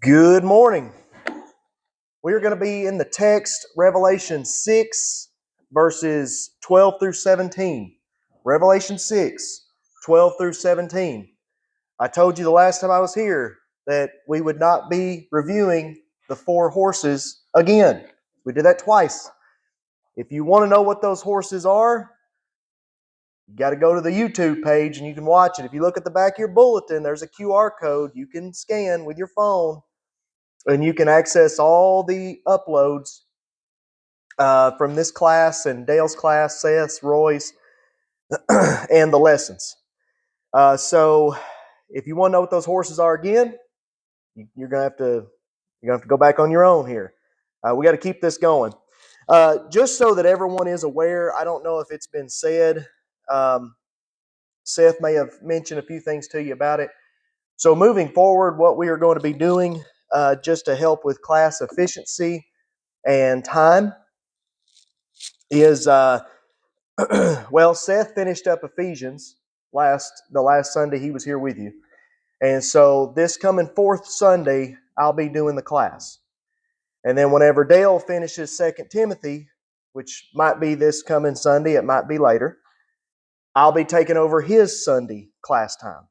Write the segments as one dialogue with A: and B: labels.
A: Good morning. We are going to be in the text, Revelation 6, verses 12 through 17. Revelation 6, 12 through 17. I told you the last time I was here that we would not be reviewing the four horses again. We did that twice. If you want to know what those horses are, you got to go to the YouTube page and you can watch it. If you look at the back of your bulletin, there's a QR code you can scan with your phone. And you can access all the uploads from this class and Dale's class, Seth's, Roy's, and the lessons. So if you want to know what those horses are again, you're gonna have to go back on your own here. We got to keep this going. Just so that everyone is aware, I don't know if it's been said. Seth may have mentioned a few things to you about it. So moving forward, what we are going to be doing, just to help with class efficiency and time, is well, Seth finished up Ephesians the last Sunday he was here with you. And so this coming fourth Sunday, I'll be doing the class. And then whenever Dale finishes 2 Timothy, which might be this coming Sunday, it might be later, I'll be taking over his Sunday class time.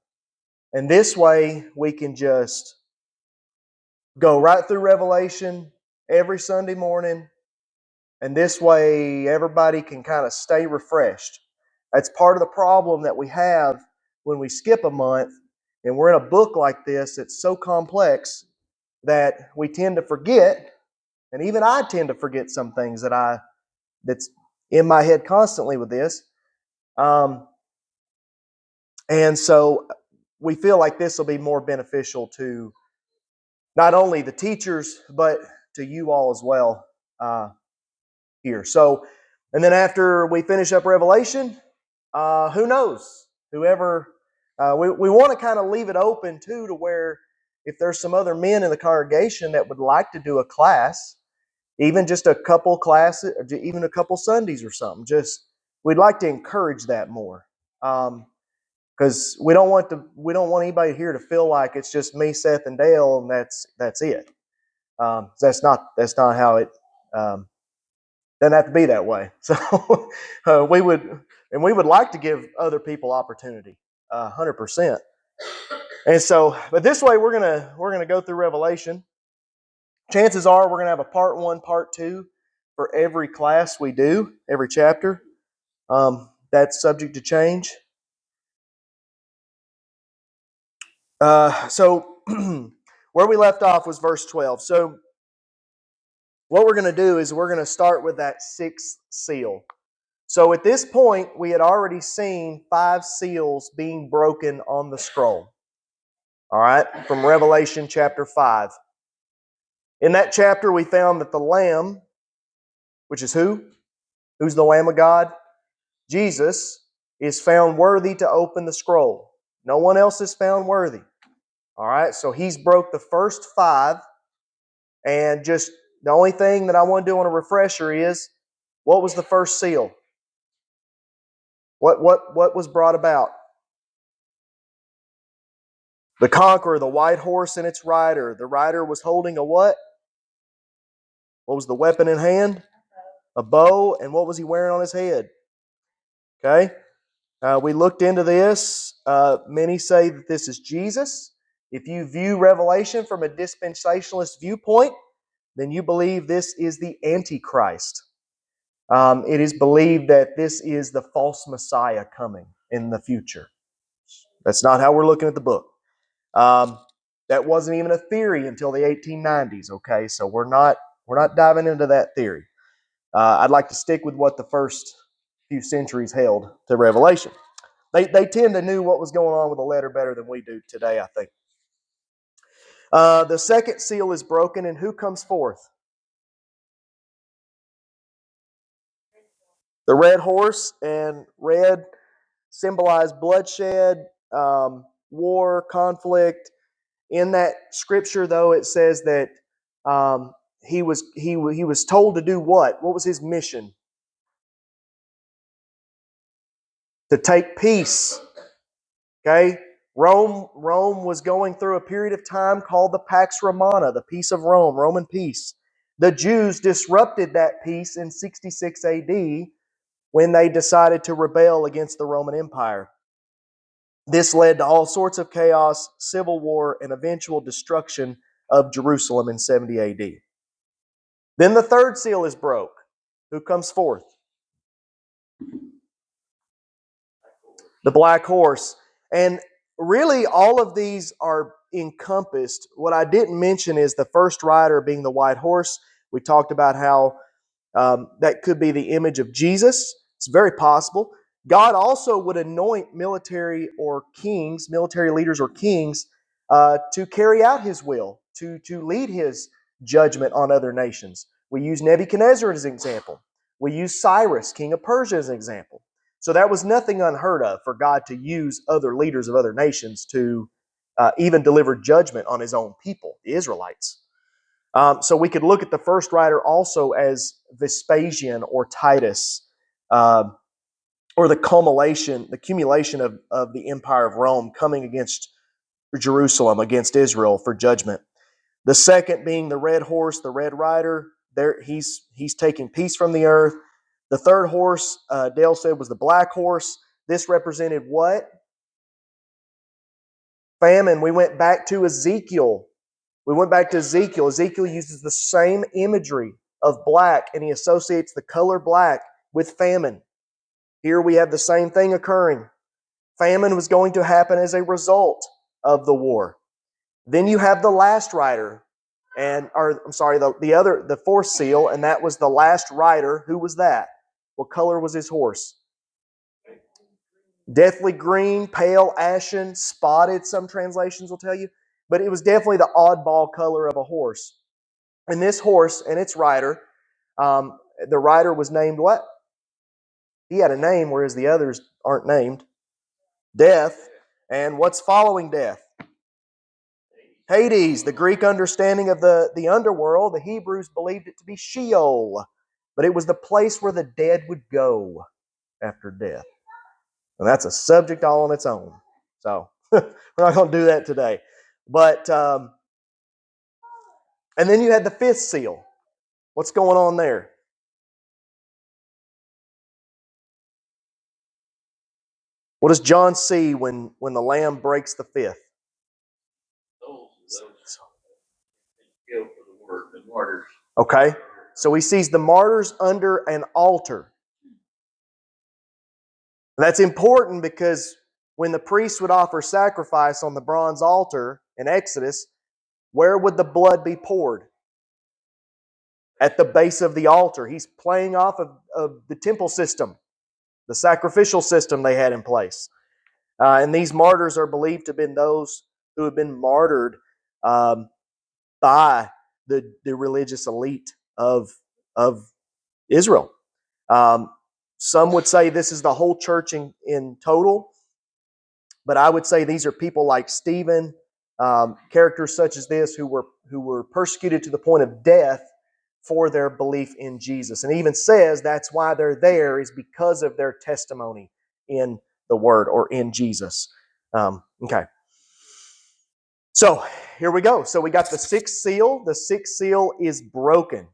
A: And this way we can just go right through Revelation every Sunday morning. And this way everybody can kind of stay refreshed. That's part of the problem that we have when we skip a month and we're in a book like this that's so complex that we tend to forget, and even I tend to forget some things that's in my head constantly with this. And so we feel like this will be more beneficial to not only the teachers, but to you all as well here. So, and then after we finish up Revelation, who knows? Whoever, we want to kind of leave it open too, to where if there's some other men in the congregation that would like to do a class, even just a couple classes, or even a couple Sundays or something, we'd like to encourage that more, because we don't want anybody here to feel like it's just me, Seth, and Dale, and that's it. That's not how it. Doesn't have to be that way. So we would like to give other people opportunity, 100%. And so, but this way we're gonna go through Revelation. Chances are we're gonna have a part 1, part 2 for every class we do, every chapter. That's subject to change. So where we left off was verse 12. So what we're going to do is we're going to start with that 6th seal. So at this point, we had already seen 5 seals being broken on the scroll. All right, from Revelation chapter 5. In that chapter, we found that the Lamb, which is who? Who's the Lamb of God? Jesus is found worthy to open the scroll. No one else is found worthy. All right, so he's broke the first 5. And just the only thing that I want to do on a refresher is, what was the first seal? What was brought about? The conqueror, the white horse and its rider. The rider was holding a what? What was the weapon in hand? A bow. And what was he wearing on his head? Okay. We looked into this. Many say that this is Jesus. If you view Revelation from a dispensationalist viewpoint, then you believe this is the Antichrist. It is believed that this is the false Messiah coming in the future. That's not how we're looking at the book. That wasn't even a theory until the 1890s. Okay, so we're not diving into that theory. I'd like to stick with what the first few centuries held to Revelation. They tend to knew what was going on with the letter better than we do today, I think. The second seal is broken, and who comes forth? The red horse, and red symbolize bloodshed, war, conflict. In that scripture, though, it says that he was told to do what? What was his mission? To take peace. Okay? Rome was going through a period of time called the Pax Romana, the Peace of Rome, Roman peace. The Jews disrupted that peace in 66 AD when they decided to rebel against the Roman Empire. This led to all sorts of chaos, civil war, and eventual destruction of Jerusalem in 70 AD. Then the third seal is broke. Who comes forth? The black horse. And really, all of these are encompassed. What I didn't mention is the first rider being the white horse. We talked about how that could be the image of Jesus. It's very possible. God also would anoint military leaders or kings, to carry out his will, to lead his judgment on other nations. We use Nebuchadnezzar as an example. We use Cyrus, king of Persia, as an example. So that was nothing unheard of for God to use other leaders of other nations to even deliver judgment on his own people, the Israelites. So we could look at the first rider also as Vespasian or Titus, or the accumulation of the Empire of Rome coming against Jerusalem, against Israel for judgment. The second being the red horse, the red rider. There, he's taking peace from the earth. The third horse, Dale said, was the black horse. This represented what? Famine. We went back to Ezekiel. Ezekiel uses the same imagery of black, and he associates the color black with famine. Here we have the same thing occurring. Famine was going to happen as a result of the war. Then you have the last rider, the fourth seal, and that was the last rider. Who was that? What color was his horse? Deathly green, pale, ashen, spotted, some translations will tell you. But it was definitely the oddball color of a horse. And this horse and its rider, the rider was named what? He had a name, whereas the others aren't named. Death. And what's following death? Hades, the Greek understanding of the underworld. The Hebrews believed it to be Sheol, but it was the place where the dead would go after death. And that's a subject all on its own. So we're not going to do that today. But and then you had the fifth seal. What's going on there? What does John see when the Lamb breaks the fifth? Those killed for the word, the martyrs. Okay, so he sees the martyrs under an altar. That's important because when the priests would offer sacrifice on the bronze altar in Exodus, where would the blood be poured? At the base of the altar. He's playing off of the temple system, the sacrificial system they had in place. And these martyrs are believed to have been those who have been martyred by the religious elite of Israel. Some would say this is the whole church in total, but I would say these are people like Stephen, characters such as this who were persecuted to the point of death for their belief in Jesus. And even says that's why they're there, is because of their testimony in the Word or in Jesus. Okay. So here we go. So we got the sixth seal. The sixth seal is broken.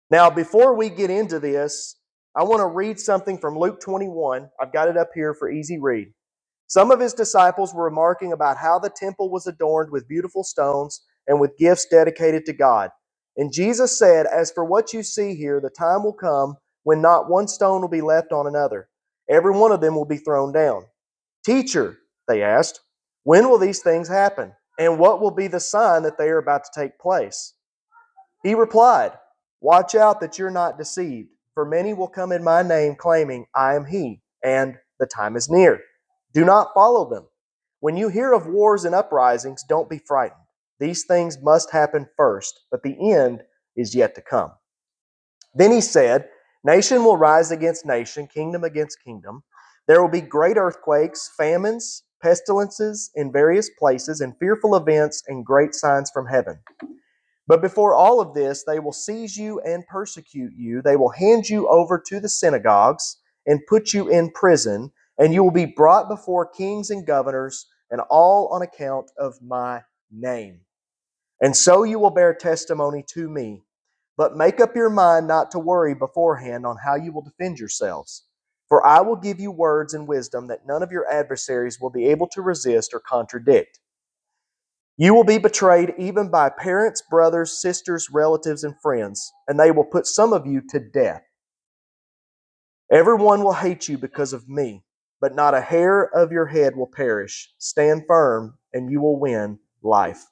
A: Now, before we get into this, I want to read something from Luke 21. I've got it up here for easy read. Some of his disciples were remarking about how the temple was adorned with beautiful stones and with gifts dedicated to God. And Jesus said, "As for what you see here, the time will come when not one stone will be left on another. Every one of them will be thrown down." "Teacher," they asked, "when will these things happen? And what will be the sign that they are about to take place?" He replied, "Watch out that you're not deceived, for many will come in my name claiming, 'I am he,' and 'the time is near.' Do not follow them. When you hear of wars and uprisings, don't be frightened. These things must happen first, but the end is yet to come." Then he said, "Nation will rise against nation, kingdom against kingdom. There will be great earthquakes, famines, pestilences in various places, and fearful events and great signs from heaven. But before all of this, they will seize you and persecute you. They will hand you over to the synagogues and put you in prison, And you will be brought before kings and governors, and all on account of my name. And so you will bear testimony to me. But make up your mind not to worry beforehand on how you will defend yourselves. For I will give you words and wisdom that none of your adversaries will be able to resist or contradict. You will be betrayed even by parents, brothers, sisters, relatives, and friends, and they will put some of you to death. Everyone will hate you because of me, but not a hair of your head will perish. Stand firm, and you will win life.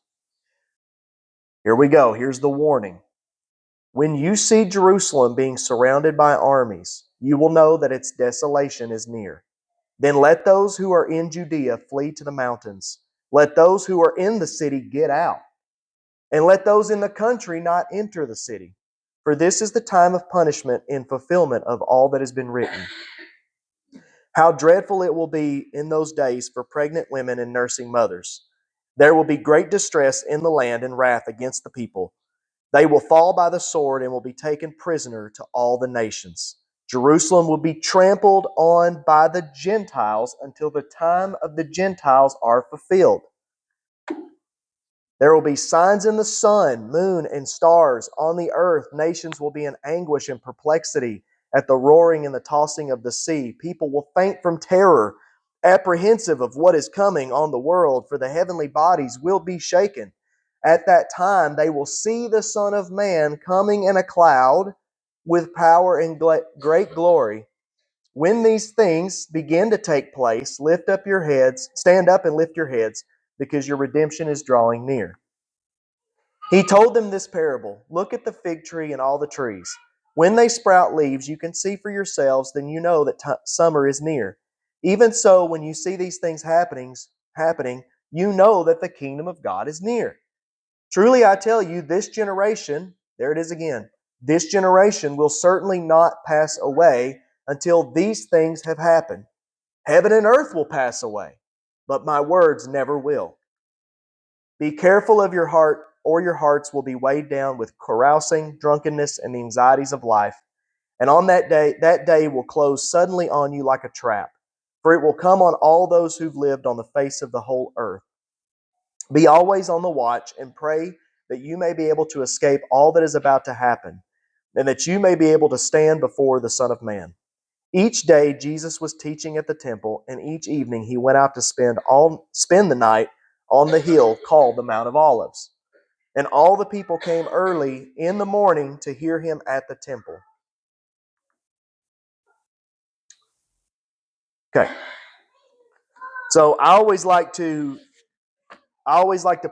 A: Here we go. Here's the warning. When you see Jerusalem being surrounded by armies, you will know that its desolation is near. Then let those who are in Judea flee to the mountains. Let those who are in the city get out. And let those in the country not enter the city. For this is the time of punishment in fulfillment of all that has been written. How dreadful it will be in those days for pregnant women and nursing mothers. There will be great distress in the land and wrath against the people. They will fall by the sword and will be taken prisoner to all the nations. Jerusalem will be trampled on by the Gentiles until the time of the Gentiles are fulfilled. There will be signs in the sun, moon, and stars. On the earth, nations will be in anguish and perplexity at the roaring and the tossing of the sea. People will faint from terror, apprehensive of what is coming on the world, for the heavenly bodies will be shaken. At that time, they will see the Son of Man coming in a cloud with power and great glory. When these things begin to take place, lift up your heads, stand up and lift your heads, because your redemption is drawing near. He told them this parable. Look at the fig tree and all the trees. When they sprout leaves, you can see for yourselves, then you know that summer is near. Even so, when you see these things happening, you know that the kingdom of God is near. Truly I tell you, this generation, there it is again, this generation will certainly not pass away until these things have happened. Heaven and earth will pass away, but my words never will. Be careful of your heart, or your hearts will be weighed down with carousing, drunkenness, and the anxieties of life. And on that day will close suddenly on you like a trap, for it will come on all those who've lived on the face of the whole earth. Be always on the watch and pray that you may be able to escape all that is about to happen, and that you may be able to stand before the Son of Man. Each day Jesus was teaching at the temple, and each evening he went out to spend the night on the hill called the Mount of Olives. And all the people came early in the morning to hear him at the temple. Okay. So I always like to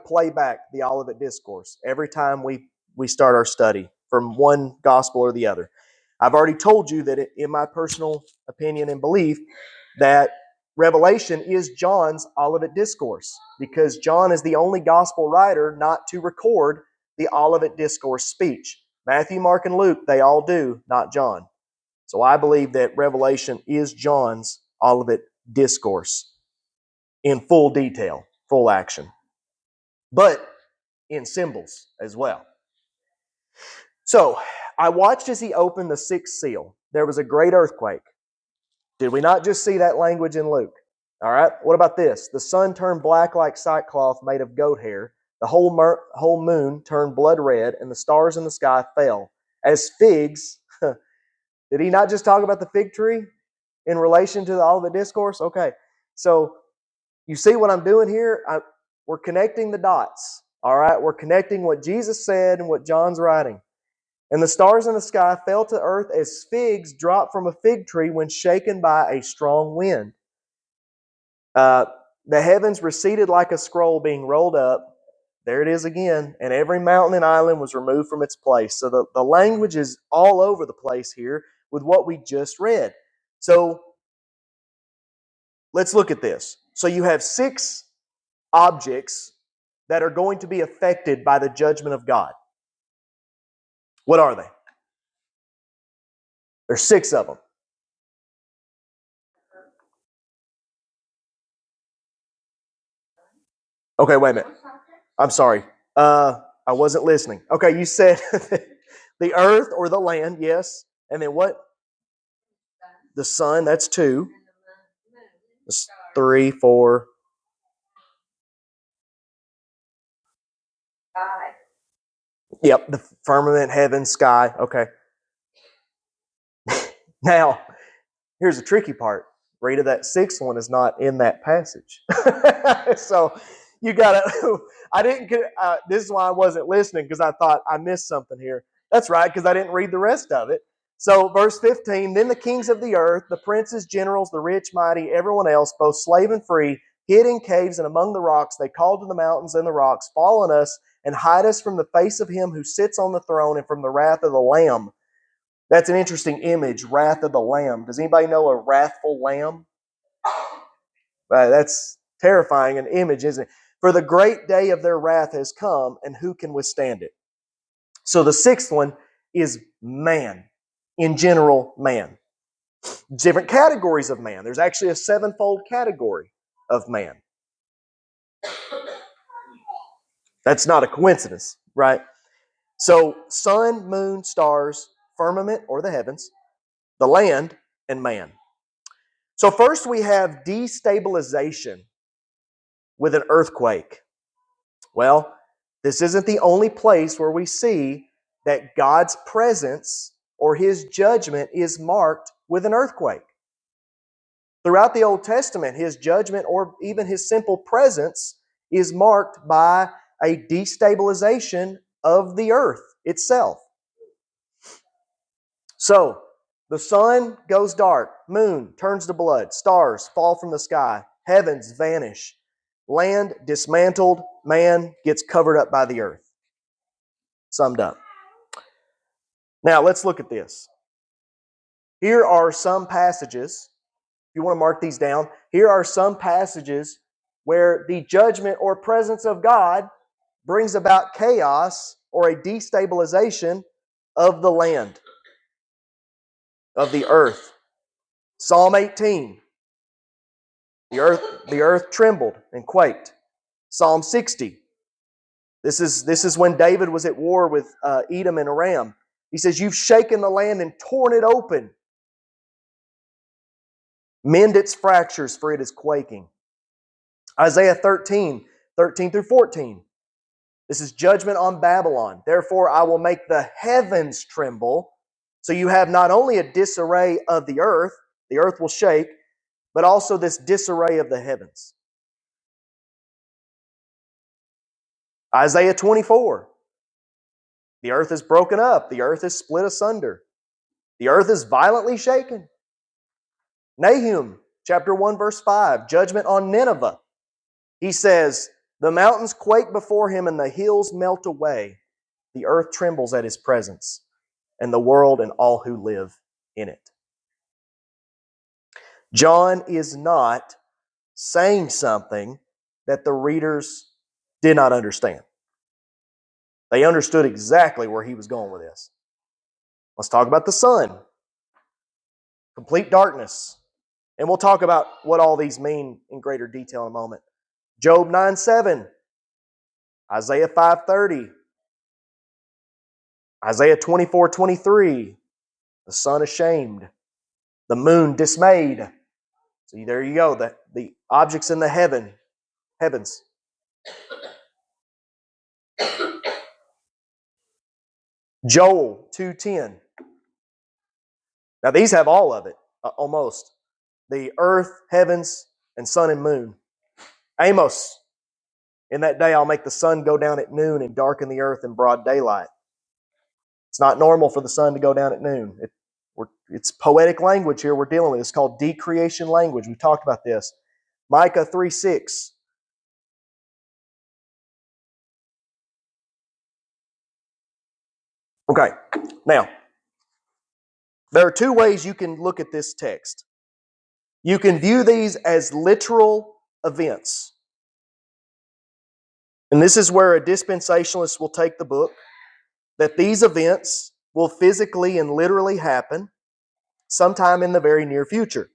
A: play back the Olivet Discourse every time we start our study from one gospel or the other. I've already told you that in my personal opinion and belief that Revelation is John's Olivet Discourse, because John is the only gospel writer not to record the Olivet Discourse speech. Matthew, Mark, and Luke, they all do, not John. So I believe that Revelation is John's Olivet Discourse in full detail, full action, but in symbols as well. So I watched as he opened the sixth seal. There was a great earthquake. Did we not just see that language in Luke? All right. What about this? The sun turned black like sackcloth made of goat hair. The whole moon turned blood red, and the stars in the sky fell as figs. Did he not just talk about the fig tree in relation to all the discourse? Okay. So you see what I'm doing here? We're connecting the dots. All right. We're connecting what Jesus said and what John's writing. And the stars in the sky fell to earth as figs drop from a fig tree when shaken by a strong wind. The heavens receded like a scroll being rolled up. There it is again. And every mountain and island was removed from its place. So the language is all over the place here with what we just read. So let's look at this. So you have 6 objects that are going to be affected by the judgment of God. What are they? There's 6 of them. Okay, wait a minute. I'm sorry. I wasn't listening. Okay, you said the earth or the land, yes. And then what? The sun, that's 2. 3, 4.
B: Sky.
A: Yep, the firmament, heaven, sky. Okay. Now, here's the tricky part. Rita, that sixth one is not in that passage. So you got to, I didn't get, this is why I wasn't listening, because I thought I missed something here. That's right, because I didn't read the rest of it. So verse 15, then the kings of the earth, the princes, generals, the rich, mighty, everyone else, both slave and free, hid in caves and among the rocks. They called to the mountains and the rocks, fall on us and hide us from the face of him who sits on the throne and from the wrath of the Lamb. That's an interesting image, wrath of the Lamb. Does anybody know a wrathful lamb? That's terrifying an image, isn't it? For the great day of their wrath has come, and who can withstand it? So the sixth one is man. In general, man. Different categories of man. There's actually a sevenfold category of man. That's not a coincidence, right? So sun, moon, stars, firmament or the heavens, the land, and man. So first we have destabilization with an earthquake. Well, this isn't the only place where we see that God's presence or his judgment is marked with an earthquake. Throughout the Old Testament, his judgment or even his simple presence is marked by a destabilization of the earth itself. So, the sun goes dark, moon turns to blood, stars fall from the sky, heavens vanish, land dismantled, man gets covered up by the earth. Summed up. Now, let's look at this. Here are some passages, if you want to mark these down, here are some passages where the judgment or presence of God brings about chaos or a destabilization of the land, of the earth. Psalm 18, the earth trembled and quaked. Psalm 60, this is when David was at war with Edom and Aram. He says, you've shaken the land and torn it open. Mend its fractures, for it is quaking. Isaiah 13 through 14. This is judgment on Babylon. Therefore, I will make the heavens tremble. So you have not only a disarray of the earth will shake, but also this disarray of the heavens. Isaiah 24. The earth is broken up. The earth is split asunder. The earth is violently shaken. Nahum, chapter 1, verse 5, judgment on Nineveh. He says, the mountains quake before him and the hills melt away. The earth trembles at his presence, and the world and all who live in it. John is not saying something that the readers did not understand. They understood exactly where he was going with this. Let's talk about the sun. Complete darkness. And we'll talk about what all these mean in greater detail in a moment. Job 9:7, Isaiah 5:30, Isaiah 24:23, the sun ashamed, the moon dismayed. See, there you go, the objects in the heavens. Joel 2:10. Now these have all of it, almost. The earth, heavens, and sun and moon. Amos, in that day I'll make the sun go down at noon and darken the earth in broad daylight. It's not normal for the sun to go down at noon. It's poetic language here we're dealing with. It's called decreation language. We talked about this. Micah 3:6. Okay, now, there are two ways you can look at this text. You can view these as literal events. And this is where a dispensationalist will take the book, that these events will physically and literally happen sometime in the very near future.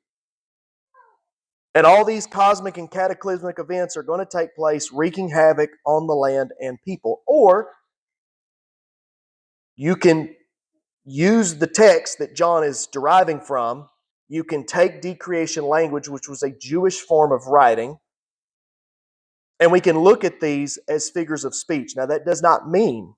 A: And all these cosmic and cataclysmic events are going to take place, wreaking havoc on the land and people. Or you can use the text that John is deriving from you can take decreation language, which was a Jewish form of writing, and we can look at these as figures of speech. Now, that does not mean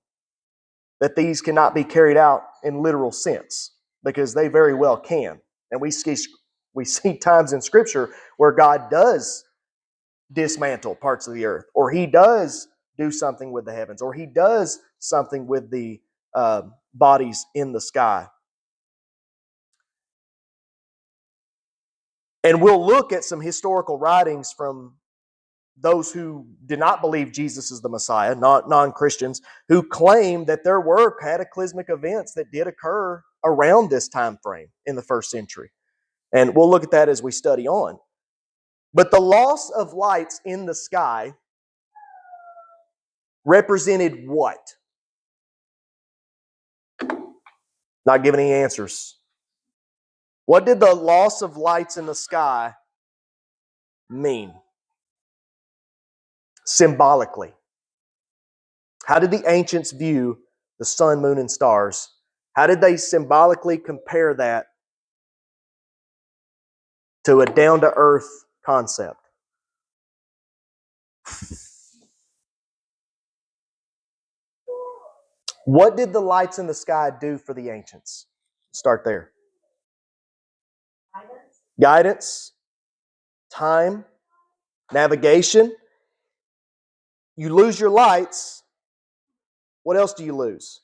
A: that these cannot be carried out in literal sense, because they very well can. And we see times in Scripture where God does dismantle parts of the earth, or He does do something with the heavens, or He does something with the bodies in the sky. And we'll look at some historical writings from those who did not believe Jesus is the Messiah, not non-Christians, who claim that there were cataclysmic events that did occur around this time frame in the first century. And we'll look at that as we study on. But the loss of lights in the sky represented what? Not giving any answers. What did the loss of lights in the sky mean? Symbolically. How did the ancients view the sun, moon, and stars? How did they symbolically compare that to a down-to-earth concept? What did the lights in the sky do for the ancients? Start there. Guidance, time, navigation. You lose your lights, what else do you lose?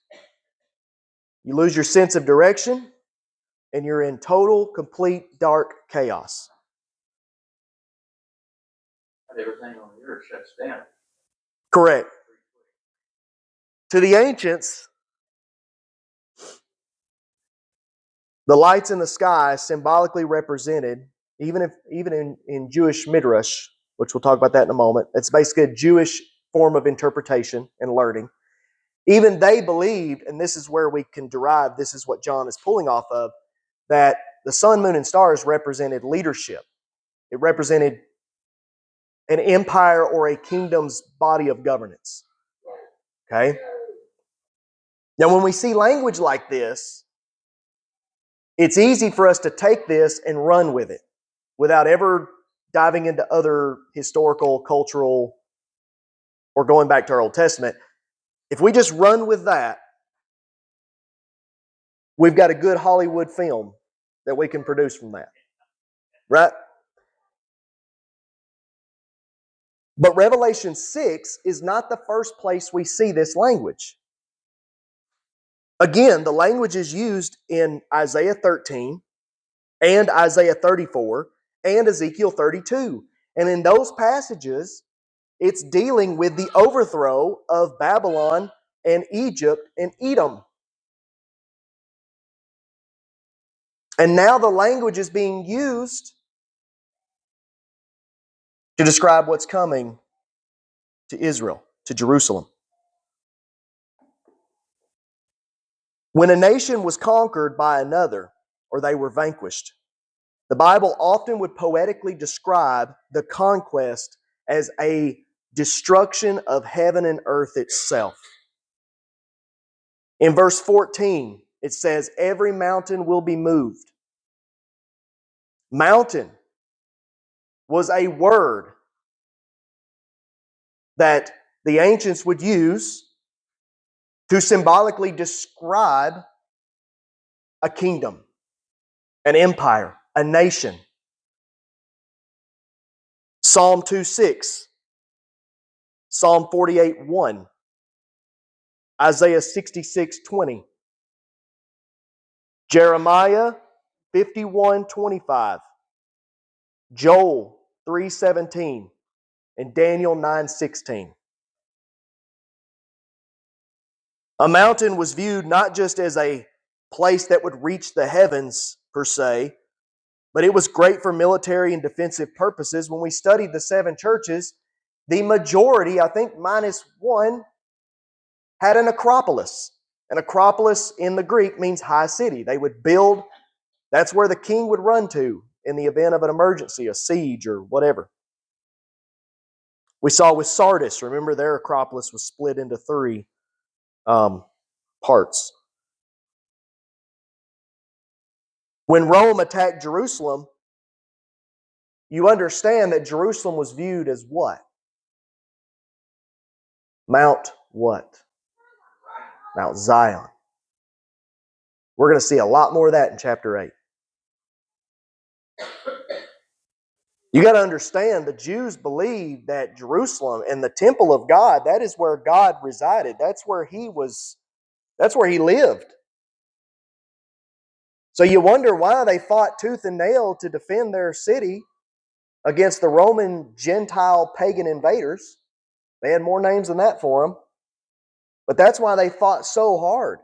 A: You lose your sense of direction, and you're in total, complete, dark chaos.
B: Everything on the earth shuts down.
A: Correct. To the ancients, the lights in the sky symbolically represented, even in Jewish midrash, which we'll talk about that in a moment, it's basically a Jewish form of interpretation and learning. Even they believed, and this is where we can derive, this is what John is pulling off of, that the sun, moon, and stars represented leadership. It represented an empire or a kingdom's body of governance. Okay? Now, when we see language like this, it's easy for us to take this and run with it without ever diving into other historical, cultural, or going back to our Old Testament. If we just run with that, we've got a good Hollywood film that we can produce from that. Right? But Revelation 6 is not the first place we see this language. Again, the language is used in Isaiah 13 and Isaiah 34 and Ezekiel 32. And in those passages, it's dealing with the overthrow of Babylon and Egypt and Edom. And now the language is being used to describe what's coming to Israel, to Jerusalem. When a nation was conquered by another, or they were vanquished, the Bible often would poetically describe the conquest as a destruction of heaven and earth itself. In verse 14, it says, every mountain will be moved. Mountain was a word that the ancients would use to symbolically describe a kingdom, an empire, a nation. Psalm 2:6, Psalm 48:1, Isaiah 66:20, Jeremiah 51:25, Joel 3:17, and Daniel 9:16. A mountain was viewed not just as a place that would reach the heavens per se, but it was great for military and defensive purposes. When we studied the seven churches, the majority, I think minus one, had an acropolis. An acropolis in the Greek means high city. They would build, that's where the king would run to in the event of an emergency, a siege or whatever. We saw with Sardis, remember their acropolis was split into three parts. When Rome attacked Jerusalem, you understand that Jerusalem was viewed as what? Mount what? Mount Zion. We're going to see a lot more of that in chapter 8. You got to understand, the Jews believed that Jerusalem and the temple of God, that is where God resided. That's where he lived. So you wonder why they fought tooth and nail to defend their city against the Roman Gentile pagan invaders. They had more names than that for them. But that's why they fought so hard.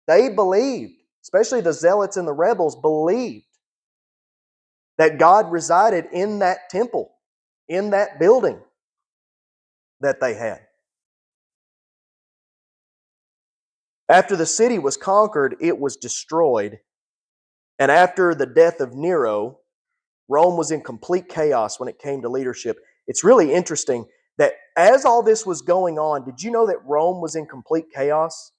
A: They believed, especially the zealots and the rebels, believed that God resided in that temple, in that building that they had. After the city was conquered, it was destroyed. And after the death of Nero, Rome was in complete chaos when it came to leadership. It's really interesting that as all this was going on, did you know that Rome was in complete chaos?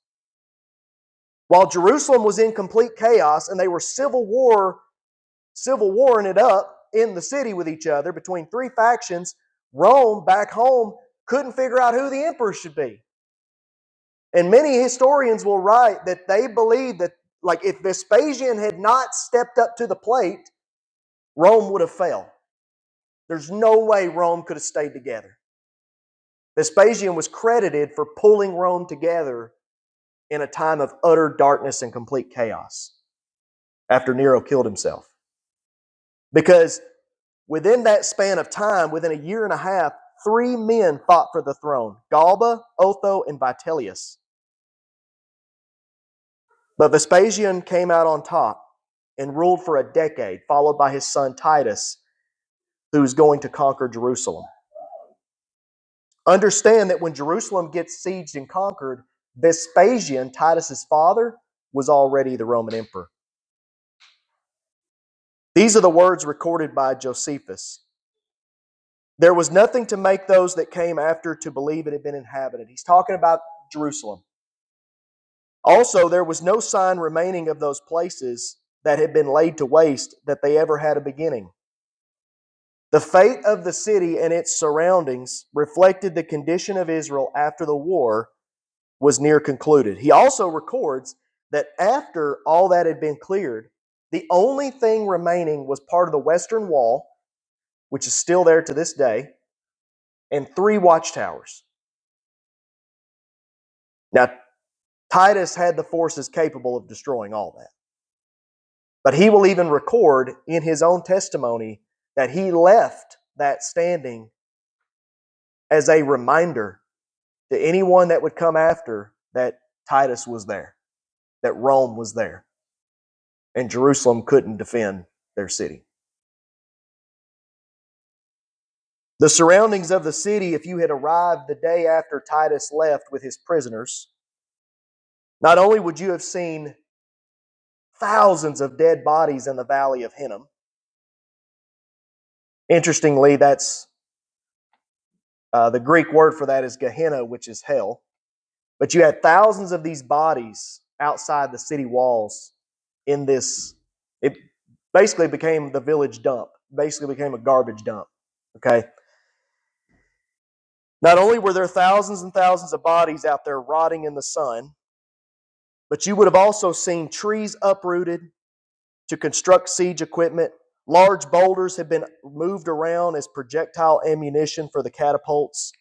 A: While Jerusalem was in complete chaos and they were civil warring it up in the city with each other between three factions, Rome back home couldn't figure out who the emperor should be. And many historians will write that they believe that, like, if Vespasian had not stepped up to the plate, Rome would have failed. There's no way Rome could have stayed together. Vespasian was credited for pulling Rome together in a time of utter darkness and complete chaos after Nero killed himself. Because within that span of time, within a year and a half, 3 men fought for the throne: Galba, Otho, and Vitellius. But Vespasian came out on top and ruled for a decade, followed by his son Titus, who was going to conquer Jerusalem. Understand that when Jerusalem gets sieged and conquered, Vespasian, Titus's father, was already the Roman emperor. These are the words recorded by Josephus. There was nothing to make those that came after to believe it had been inhabited. He's talking about Jerusalem. Also, there was no sign remaining of those places that had been laid to waste that they ever had a beginning. The fate of the city and its surroundings reflected the condition of Israel after the war was near concluded. He also records that after all that had been cleared, the only thing remaining was part of the western wall, which is still there to this day, and 3 watchtowers. Now, Titus had the forces capable of destroying all that. But he will even record in his own testimony that he left that standing as a reminder to anyone that would come after that Titus was there, that Rome was there, and Jerusalem couldn't defend their city. The surroundings of the city, if you had arrived the day after Titus left with his prisoners, not only would you have seen thousands of dead bodies in the valley of Hinnom. Interestingly, that's the Greek word for that is Gehenna, which is hell. But you had thousands of these bodies outside the city walls in this. It basically became the village dump. Basically became a garbage dump. Okay. Not only were there thousands and thousands of bodies out there rotting in the sun, but you would have also seen trees uprooted to construct siege equipment. Large boulders had been moved around as projectile ammunition for the catapults.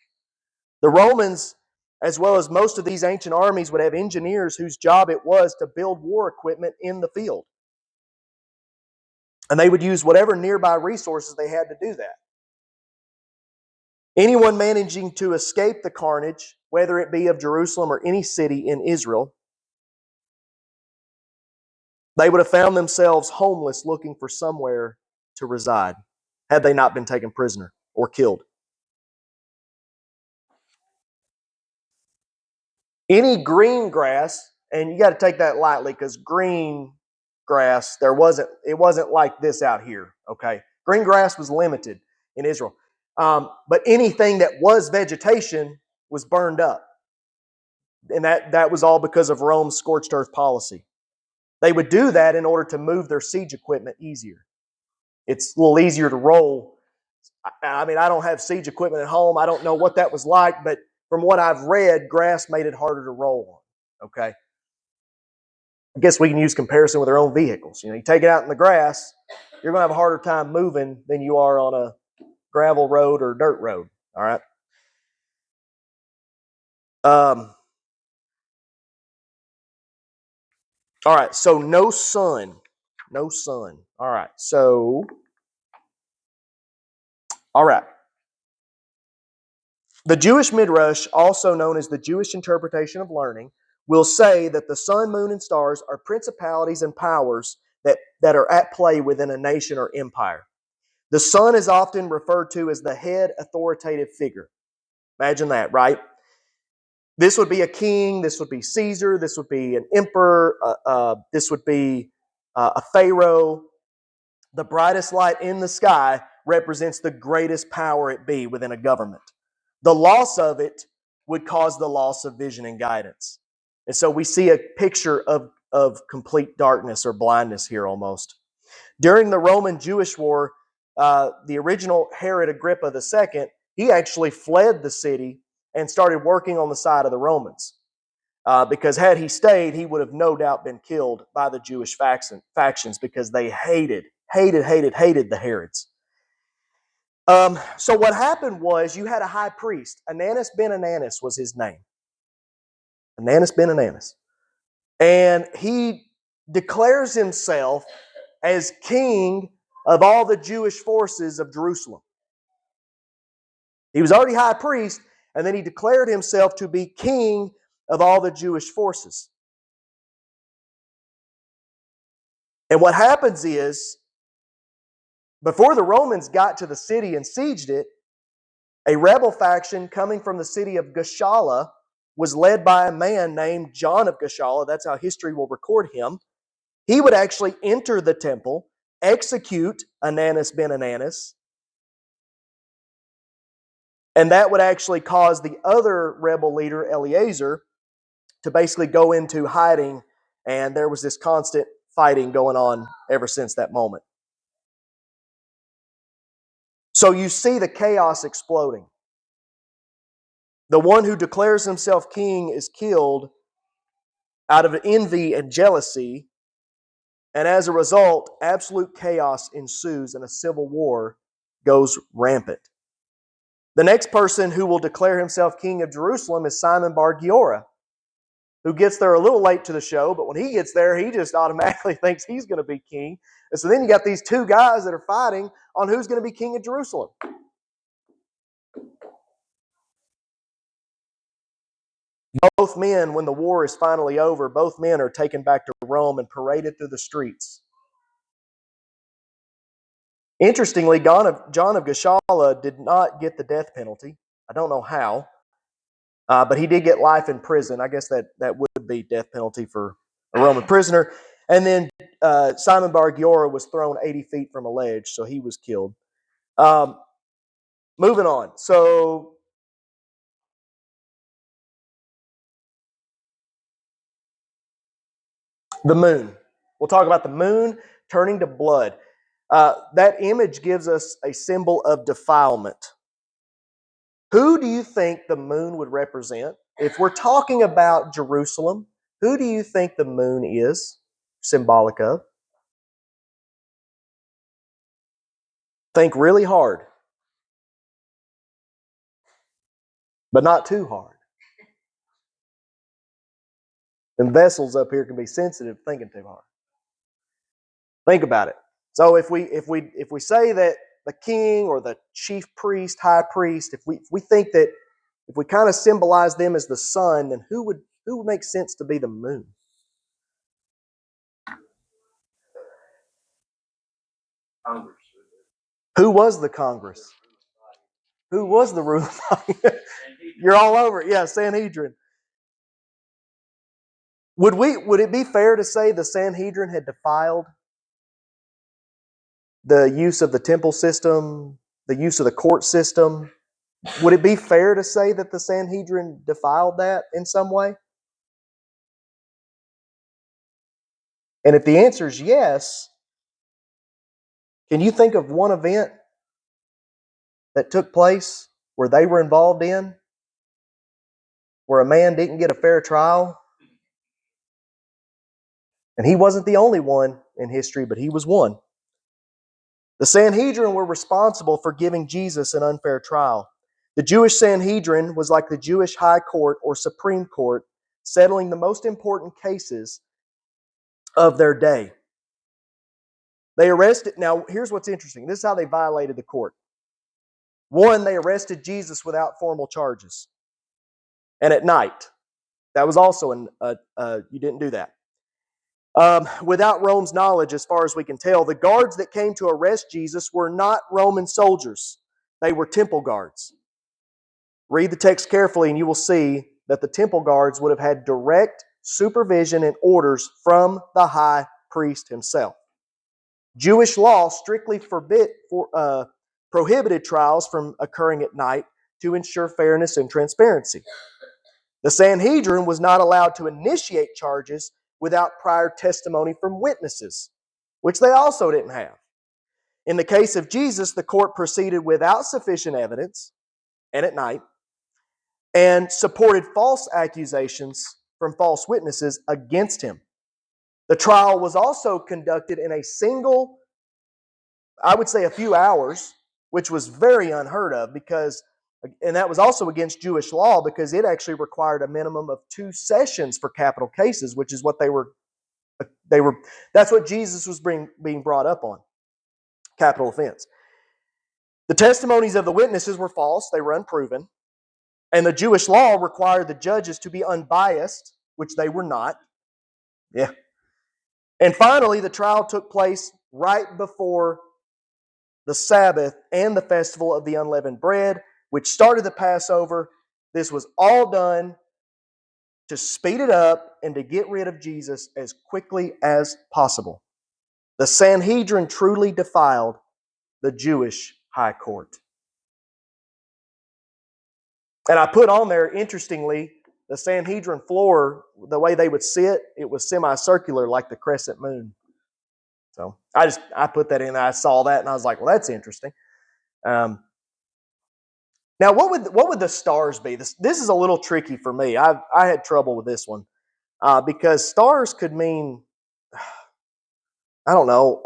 A: The Romans, as well as most of these ancient armies, would have engineers whose job it was to build war equipment in the field. And they would use whatever nearby resources they had to do that. Anyone managing to escape the carnage, whether it be of Jerusalem or any city in Israel, they would have found themselves homeless, looking for somewhere to reside, had they not been taken prisoner or killed. Any green grass, and you got to take that lightly because green grass, it wasn't like this out here, okay? Green grass was limited in Israel. But anything that was vegetation was burned up. And that was all because of Rome's scorched earth policy. They would do that in order to move their siege equipment easier. It's a little easier to roll. I mean, I don't have siege equipment at home. I don't know what that was like, but from what I've read, grass made it harder to roll on. Okay. I guess we can use comparison with our own vehicles. You take it out in the grass, you're going to have a harder time moving than you are on a gravel road or dirt road. All right. All right. So no sun. No sun. All right. All right. The Jewish Midrash, also known as the Jewish interpretation of learning, will say that the sun, moon, and stars are principalities and powers that are at play within a nation or empire. The sun is often referred to as the head authoritative figure. Imagine that, right? This would be a king, this would be Caesar, this would be an emperor, this would be a pharaoh. The brightest light in the sky represents the greatest power it be within a government. The loss of it would cause the loss of vision and guidance. And so we see a picture of complete darkness or blindness here almost. During the Roman Jewish War, the original Herod Agrippa II, he actually fled the city and started working on the side of the Romans. Because had he stayed, he would have no doubt been killed by the Jewish factions because they hated the Herods. So what happened was you had a high priest. Ananus ben Ananus was his name. Ananus ben Ananus. And he declares himself as king of all the Jewish forces of Jerusalem. He was already high priest, and then he declared himself to be king of all the Jewish forces. And what happens is, before the Romans got to the city and sieged it, a rebel faction coming from the city of Gischala was led by a man named John of Gischala. That's how history will record him. He would actually enter the temple, execute Ananus ben Ananus, and that would actually cause the other rebel leader, Eleazar, to basically go into hiding, and there was this constant fighting going on ever since that moment. So you see the chaos exploding. The one who declares himself king is killed out of envy and jealousy, and as a result, absolute chaos ensues and a civil war goes rampant. The next person who will declare himself king of Jerusalem is Simon Bar Giora, who gets there a little late to the show, but when he gets there, he just automatically thinks he's going to be king. And so then you got these two guys that are fighting on who's going to be king of Jerusalem. Both men, when the war is finally over, both men are taken back to Rome and paraded through the streets. Interestingly, John of Gischala did not get the death penalty. I don't know how, but he did get life in prison. I guess that would be death penalty for a Roman prisoner. And then Simon Bar Giora was thrown 80 feet from a ledge, so he was killed. Moving on. So the moon. We'll talk about the moon turning to blood. That image gives us a symbol of defilement. Who do you think the moon would represent? If we're talking about Jerusalem, who do you think the moon is symbolic of? Think really hard, but not too hard. And vessels up here can be sensitive thinking too hard. Think about it. So if we say that the king or the chief priest, high priest, if we think that if we kind of symbolize them as the sun, then who would make sense to be the moon?
B: Congress.
A: Who was the Congress? Who was the ruling body? You're all over it. Yeah, Sanhedrin. Would it be fair to say the Sanhedrin had defiled the use of the temple system, the use of the court system? Would it be fair to say that the Sanhedrin defiled that in some way? And if the answer is yes, can you think of one event that took place where they were involved in, where a man didn't get a fair trial? And he wasn't the only one in history, but he was one. The Sanhedrin were responsible for giving Jesus an unfair trial. The Jewish Sanhedrin was like the Jewish High Court or Supreme Court, settling the most important cases of their day. They arrested, now here's what's interesting. This is how they violated the court. One, they arrested Jesus without formal charges. And at night. That was also, you didn't do that. Without Rome's knowledge, as far as we can tell, the guards that came to arrest Jesus were not Roman soldiers. They were temple guards. Read the text carefully and you will see that the temple guards would have had direct supervision and orders from the high priest himself. Jewish law strictly prohibited trials from occurring at night to ensure fairness and transparency. The Sanhedrin was not allowed to initiate charges without prior testimony from witnesses, which they also didn't have. In the case of Jesus, the court proceeded without sufficient evidence and at night, and supported false accusations from false witnesses against him. The trial was also conducted in a single, I would say a few hours, which was very unheard of and that was also against Jewish law because it actually required a minimum of 2 sessions for capital cases, which is what that's what Jesus was being brought up on, capital offense. The testimonies of the witnesses were false, they were unproven, and the Jewish law required the judges to be unbiased, which they were not. Yeah. And finally, the trial took place right before the Sabbath and the festival of the unleavened bread, which started the Passover. This was all done to speed it up and to get rid of Jesus as quickly as possible. The Sanhedrin truly defiled the Jewish high court. And I put on there, interestingly, the Sanhedrin floor, the way they would sit, it was semicircular like the crescent moon. So I put that in. I saw that and I was like, well, that's interesting. Now, what would the stars be? This is a little tricky for me. I had trouble with this one because stars could mean, I don't know.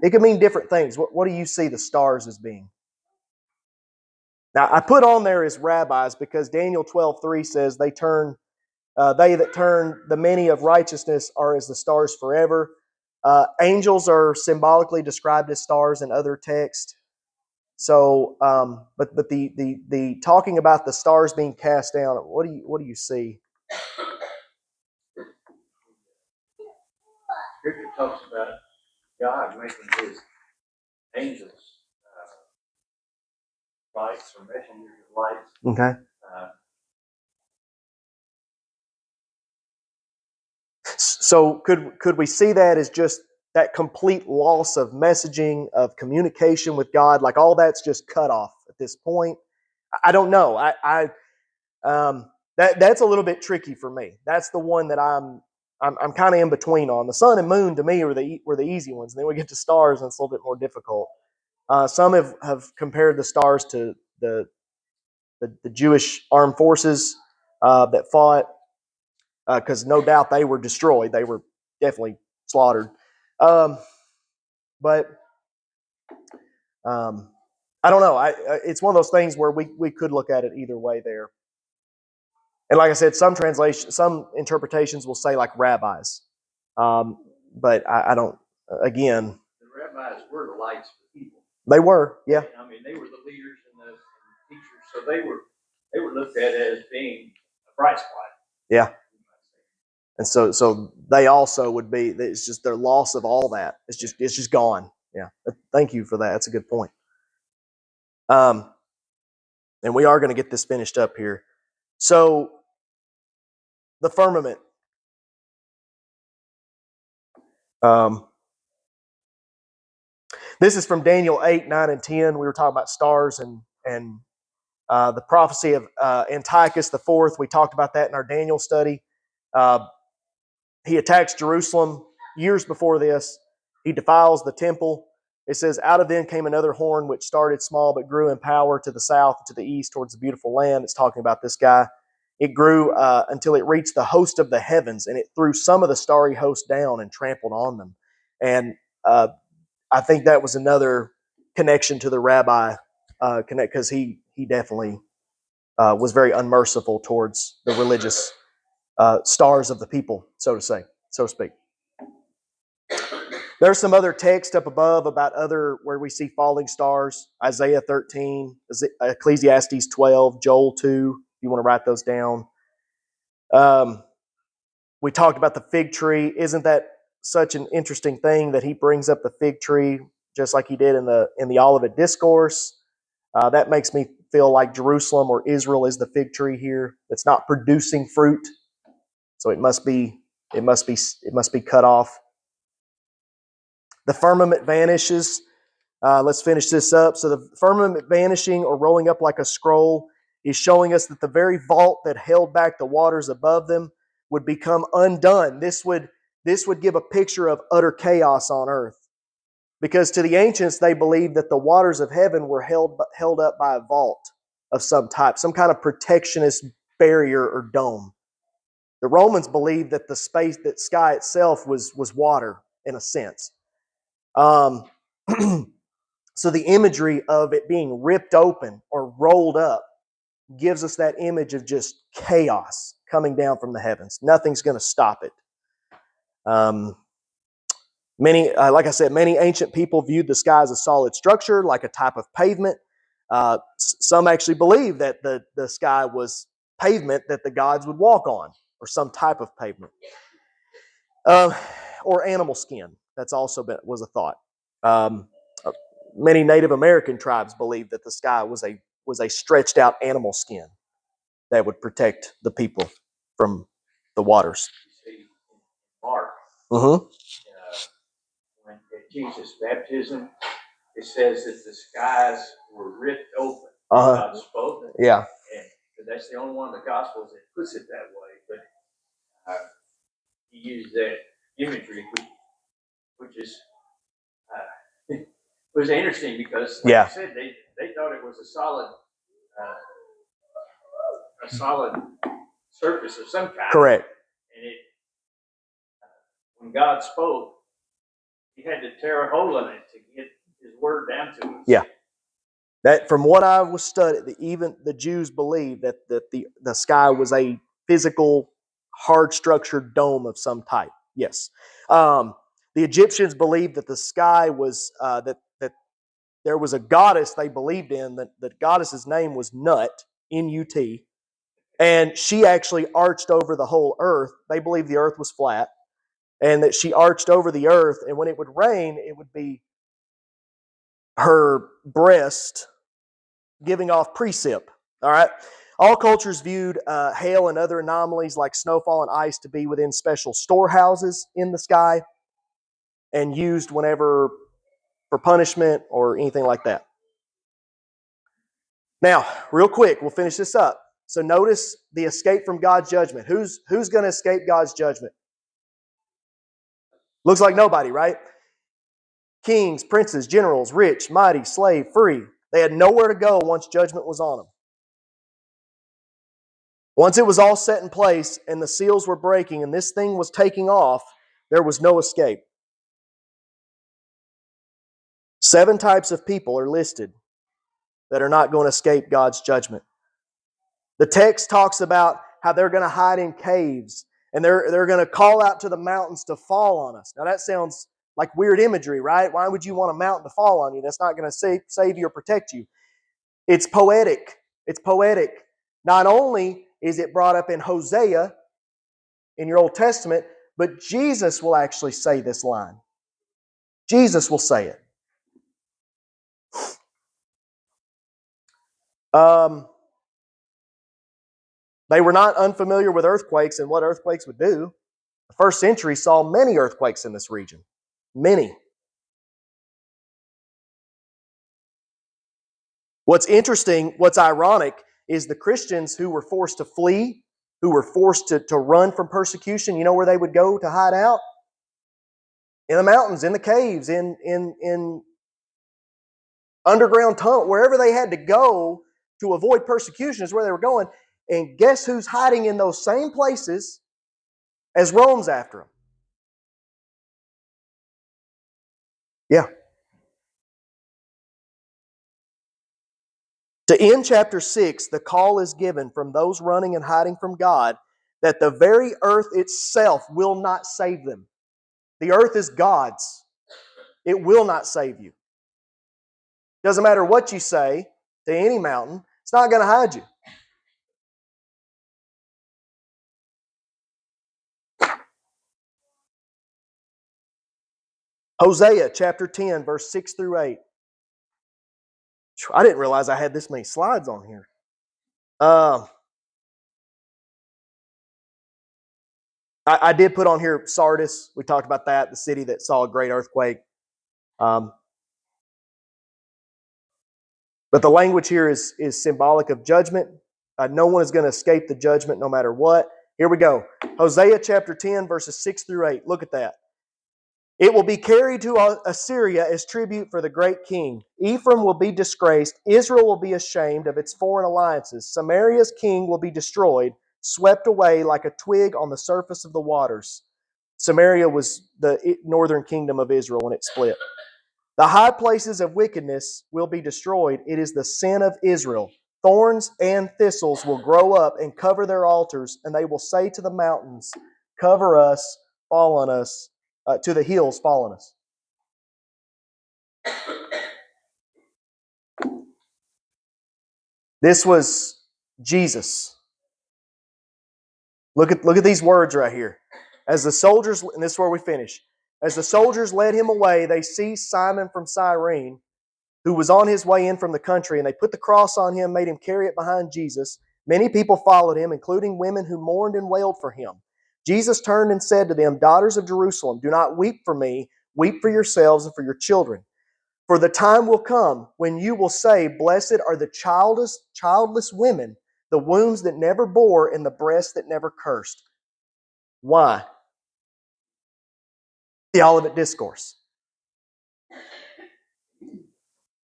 A: It could mean different things. What do you see the stars as being? Now, I put on there as rabbis because Daniel 12:3 says they that turn the many of righteousness are as the stars forever. Angels are symbolically described as stars in other texts. So, but the talking about the stars being cast down, what do you see?
B: Scripture talks about God making his angels lights or messengers of lights.
A: Okay. So could we see that as just that complete loss of messaging, of communication with God, like all that's just cut off at this point? I don't know. That's a little bit tricky for me. That's the one that I'm kind of in between on. The sun and moon to me were the easy ones. And then we get to stars, and it's a little bit more difficult. Some have compared the stars to the Jewish armed forces that fought, because no doubt they were destroyed. They were definitely slaughtered. But I don't know. It's one of those things where we could look at it either way there. And like I said, some interpretations will say like rabbis. But I don't, again.
B: The rabbis were the lights for the people.
A: They were, yeah.
B: I mean, they were the leaders and the teachers. So they were looked at as being a bright spot.
A: Yeah. And so they also would be, it's just their loss of all that. It's just gone. Yeah. Thank you for that. That's a good point. And we are going to get this finished up here. So the firmament. This is from Daniel 8, 9, and 10. We were talking about stars and the prophecy of Antiochus IV. We talked about that in our Daniel study. He attacks Jerusalem. years before this, he defiles the temple. It says, out of them came another horn, which started small but grew in power to the south and to the east towards the beautiful land. It's talking about this guy. It grew until it reached the host of the heavens, and it threw some of the starry host down and trampled on them. And I think that was another connection to the rabbi, because he definitely was very unmerciful towards the religious stars of the people, so to speak. There's some other text up above about other where we see falling stars. Isaiah 13, Ecclesiastes 12, Joel 2, if you want to write those down. We talked about the fig tree. Isn't that such an interesting thing that he brings up the fig tree just like he did in the Olivet Discourse? That makes me feel like Jerusalem or Israel is the fig tree here that's not producing fruit. So it must be cut off. The firmament vanishes. Let's finish this up. So the firmament vanishing or rolling up like a scroll is showing us that the very vault that held back the waters above them would become undone. This would give a picture of utter chaos on earth. Because to the ancients, they believed that the waters of heaven were held up by a vault of some type, some kind of protectionist barrier or dome. The Romans believed that the sky itself was water in a sense. So the imagery of it being ripped open or rolled up gives us that image of just chaos coming down from the heavens. Nothing's going to stop it. Like I said, many ancient people viewed the sky as a solid structure, like a type of pavement. Some actually believed that the sky was pavement that the gods would walk on, or some type of pavement. Or animal skin. That's also was a thought. Many Native American tribes believed that the sky was a stretched out animal skin that would protect the people from the waters.
B: You see, Mark,
A: Mm-hmm.
B: when at Jesus' baptism, it says that the skies were ripped open. God spoke.
A: Yeah.
B: And that's the only one of the Gospels that puts it that way. But he used that imagery, which is was interesting because, like I said, they thought it was a solid surface of some kind.
A: Correct.
B: And when God spoke, he had to tear a hole in it to get his word down to us.
A: Yeah. That, from what I was studying, even the Jews believed that the sky was a physical, hard-structured dome of some type. Yes. The Egyptians believed that the sky was that there was a goddess they believed in. That the goddess's name was Nut, N-U-T, and she actually arched over the whole earth. They believed the earth was flat, and that she arched over the earth, and when it would rain, it would be her breast giving off precip. All right. All cultures viewed hail and other anomalies like snowfall and ice to be within special storehouses in the sky and used whenever for punishment or anything like that. Now, real quick, we'll finish this up. So notice the escape from God's judgment. Who's going to escape God's judgment? Looks like nobody, right? Kings, princes, generals, rich, mighty, slave, free. They had nowhere to go once judgment was on them. Once it was all set in place and the seals were breaking and this thing was taking off, there was no escape. 7 types of people are listed that are not going to escape God's judgment. The text talks about how they're going to hide in caves and they're going to call out to the mountains to fall on us. Now that sounds like weird imagery, right? Why would you want a mountain to fall on you? That's not going to save you or protect you. It's poetic. It's poetic. Not only is it brought up in Hosea in your Old Testament, but Jesus will actually say this line. Jesus will say it. They were not unfamiliar with earthquakes and what earthquakes would do. The first century saw many earthquakes in this region. Many. What's interesting, what's ironic, is the Christians who were forced to flee, who were forced to run from persecution, you know where they would go to hide out? in the mountains, in the caves, in underground tunnel, wherever they had to go to avoid persecution is where they were going. And guess who's hiding in those same places as Rome's after them? Yeah. To end chapter 6, the call is given from those running and hiding from God that the very earth itself will not save them. The earth is God's. It will not save you. Doesn't matter what you say to any mountain, it's not going to hide you. Hosea chapter 10, verse 6 through 8. I didn't realize I had this many slides on here. I did put on here Sardis. We talked about that, the city that saw a great earthquake. But the language here is symbolic of judgment. No one is going to escape the judgment no matter what. Here we go. Hosea chapter 10, verses 6 through 8. Look at that. It will be carried to Assyria as tribute for the great king. Ephraim will be disgraced. Israel will be ashamed of its foreign alliances. Samaria's king will be destroyed, swept away like a twig on the surface of the waters. Samaria was the northern kingdom of Israel when it split. The high places of wickedness will be destroyed. It is the sin of Israel. Thorns and thistles will grow up and cover their altars, and they will say to the mountains, cover us, fall on us, to the hills, fall on us. This was Jesus. Look at these words right here. As the soldiers, and this is where we finish. As the soldiers led him away, they seized Simon from Cyrene, who was on his way in from the country, and they put the cross on him, made him carry it behind Jesus. Many people followed him, including women who mourned and wailed for him. Jesus turned and said to them, daughters of Jerusalem, do not weep for me, weep for yourselves and for your children. For the time will come when you will say, blessed are the childless women, the wombs that never bore, and the breasts that never cursed. Why? The Olivet Discourse.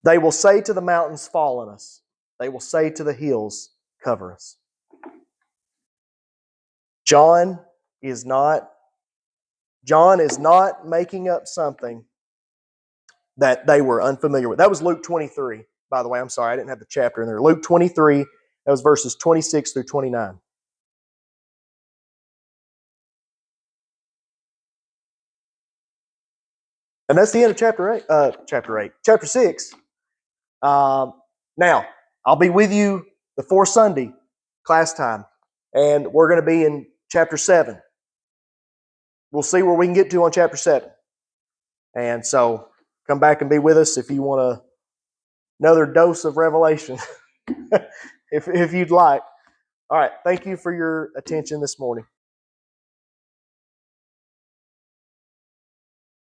A: They will say to the mountains, fall on us. They will say to the hills, cover us. John is not making up something that they were unfamiliar with. That was Luke 23, by the way. I'm sorry, I didn't have the chapter in there. Luke 23, that was verses 26 through 29. And that's the end of chapter 6. Now, I'll be with you the fourth Sunday, class time, and we're going to be in chapter 7. We'll see where we can get to on chapter 7. And so come back and be with us if you want another dose of revelation, if you'd like. All right, thank you for your attention this morning.